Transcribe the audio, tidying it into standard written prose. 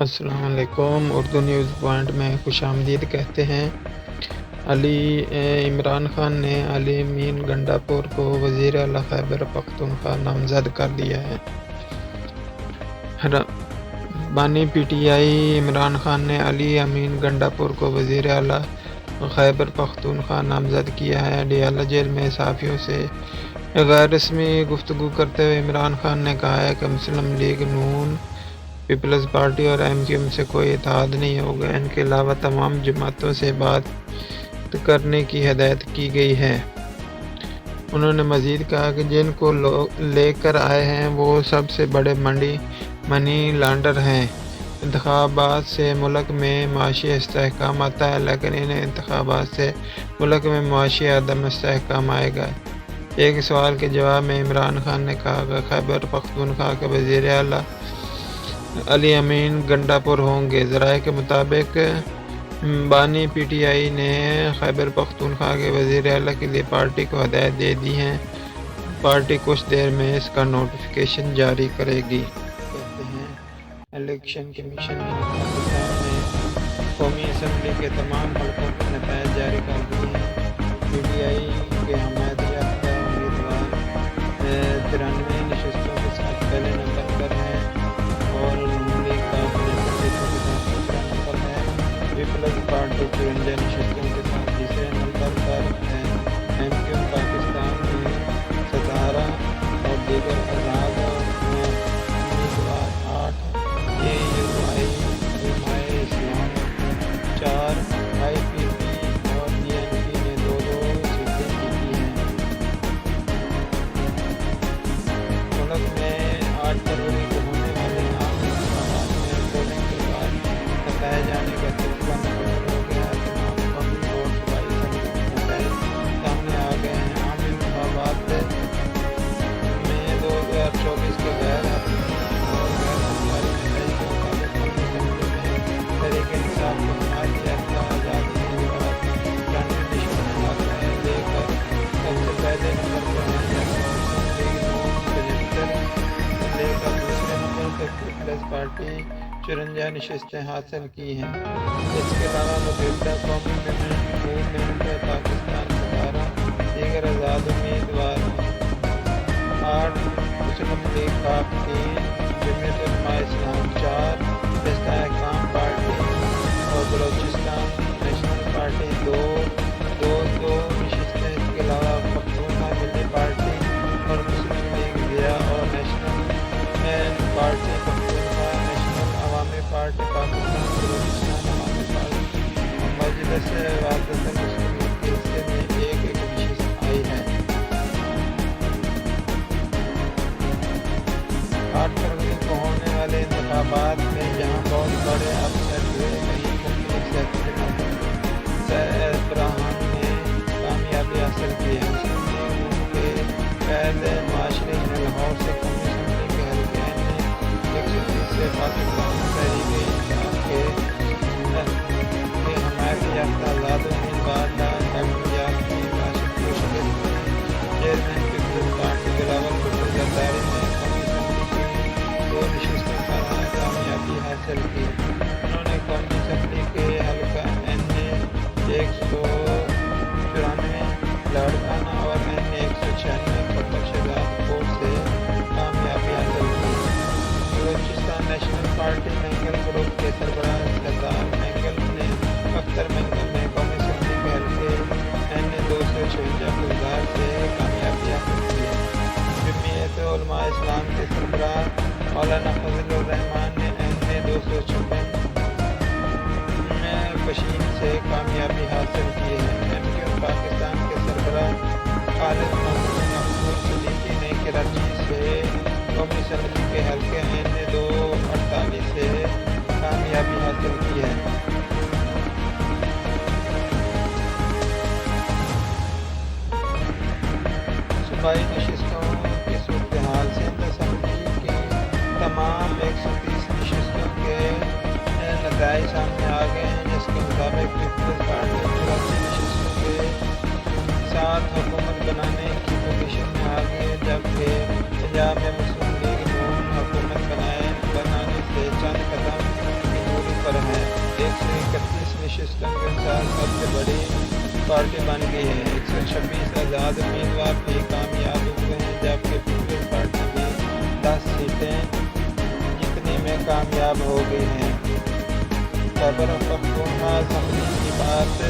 السلام علیکم۔ Urdu news point میں خوش آمدید کہتے ہیں۔ عمران خان نے علی امین گنڈاپور کو وزیر اعلیٰ خیبر پختونخوا نامزد کر دیا ہے۔ بانی P T I Imran Khan نے علی امین گنڈاپور کو وزیر اعلیٰ خیبر پختونخوا نامزد کیا ہے۔ اڈیالہ جیل میں صحافیوں سے غیر رسمی گفتگو کرتے ہوئے عمران خان نے کہا ہے کہ مسلم لیگ نون، پیپلز پارٹی اور ایم کیو ایم سے کوئی اتحاد نہیں ہوگا۔ ان کے علاوہ تمام جماعتوں سے بات کرنے کی ہدایت کی گئی ہے۔ انہوں نے مزید کہا کہ جن کو لے کر آئے ہیں وہ سب سے بڑے منی لانڈر ہیں۔ انتخابات سے ملک میں معاشی استحکام آتا ہے، لیکن ان انتخابات سے ملک میں معاشی عدم استحکام آئے گا۔ ایک سوال کے جواب میں عمران خان نے کہا کہ خیبر پختونخوا کے وزیر اعلیٰ علی امین گنڈاپور ہوں گے۔ ذرائع کے مطابق بانی پی ٹی آئی نے خیبر پختونخوا کے وزیر اعلیٰ کے لیے پارٹی کو ہدایت دے دی ہے۔ پارٹی کچھ دیر میں اس کا نوٹیفیکیشن جاری کرے گی۔ کہتے ہیں الیکشن کمیشن نے پاکستان میں قومی اسمبلی کے تمام حلقوں کے نتائج جاری کر دیے ہیں۔ پی ٹی آئی کے حمایت یافتہ امیدوار 93 نشستوں کے ساتھ پہلے نمبر پر ہیں اور نون لیگ کا 65 کے ساتھ دوسرا نمبر ہے۔ پیپلز پارٹی 54 نشستوں کے ساتھ تیسرے نمبر پر ہے۔ ایم کیو ایم پاکستان میں 17 اور دیگر آزاد امیدوار 8، اے یو آئی، حمایت اسلام 4، آئی پی پی اور ڈی این پی نے 2 سیٹیں جیتی ہیں۔ ملک میں 8 فروری کو ہونے والے عام انتخابات میں پولنگ کے بعد نتائج آنے کا سلسلہ مکمل ہو گیا ہے۔ تمام قومی اور صوبائی اسمبلیوں کے نتائج سامنے آ گئے ہیں۔ عام انتخابات میں 2024 کے غیر حتمی اور غیر سرکاری نتائج کے مطابق قومی اسمبلی میں تحریک انصاف کو حمایت یافتہ آزاد امیدوار 93 نشستیں حاصل لے کر سب سے پہلے نمبر پر ہیں، جبکہ مسلم لیگ نون 75 لے کر دوسرے نمبر پر پیپلز پارٹی 54 نشستیں حاصل کی ہیں۔ اس کے علاوہ متحدہ قومی موومنٹ پاکستان 17، دیگر آزاد امیدوار 8، مسلم لیگ خاق 3، جمعیت علماء اسلام 4، استحکام پارٹی اور بلوچستان نیشنل پارٹی 2 نشستیں۔ اس کے علاوہ پختونخوا ملی پارٹی اور مسلم لیگ ضیاء اور نیشنل پارٹی پختونخوا، نیشنل عوامی پارٹی پاکستان، بلوچستان عوامی پارٹی اور مجلس وحدت المسلمین کے حصے میں ایک نشست آئی ہے۔ 8 فروری کو ہونے والے انتخابات میں جہاں بہت بڑے اپ سیٹ ہوئے، کئی مختلف سیاسی جماعتوں کے سربراہان نے کامیابی حاصل کی ہے۔ مسلم لیگ نون کے قائد معاشرے نے لاہور سے قومی اسمبلی کے حلقے N 130 سے پاکستان تحریک انصاف کے حمایت یافتہ آزاد امیدوار ڈاکٹر یاسمین راشد کو شکست دی۔ Chairman Peoples Party Bilawal Bhutto Zardari نے قومی اسمبلی کی 2 نشستوں پر کامیابی حاصل کی۔ انہوں نے قومی اسمبلی کے حلقہ N 194 لاڑکانہ اور N 196 خطر شہزاد کوٹ سے کامیابی حاصل کی۔ Balochistan national party Mengal group کے سربراہ سردار اختر مینگل نے قومی اسمبلی کے حلقے N 256 گلزار سے کامیابی حاصل کی ہے۔ جمعیت علماء اسلام کے سربراہ مولانا فضل الرحمان نے N 256 پشین سے کامیابی حاصل کی ہے۔ ایم کیو ایم پاکستان کے سربراہ خالد محمود مقبول صدیقی نے کراچی سے قومی اسمبلی کے حلقے N 248 سے کامیابی حاصل کی ہے۔ صوبائی نشستوں کی صورتحال: سندھ اسمبلی کی تمام 130 نشستوں کے نتائج سامنے آ گئے ہیں، جس کے مطابق پیپلز پارٹی 84 نشستوں کے ساتھ حکومت بنانے کی پوزیشن میں آ گئی ہے، جبکہ پنجاب میں مسلم لیگ نون حکومت بنانے سے چند قدم پر ہیں۔ 131 نشستوں کے ساتھ سب سے بڑی پارٹی بن گئی ہے۔ 126 آزاد امیدوار بھی کامیاب ہوئے ہیں، جبکہ پیپلز پارٹی بھی 10 سیٹیں جیتنے میں کامیاب ہو گئی ہے۔ خیبر پختونخوا اسمبلی کی بات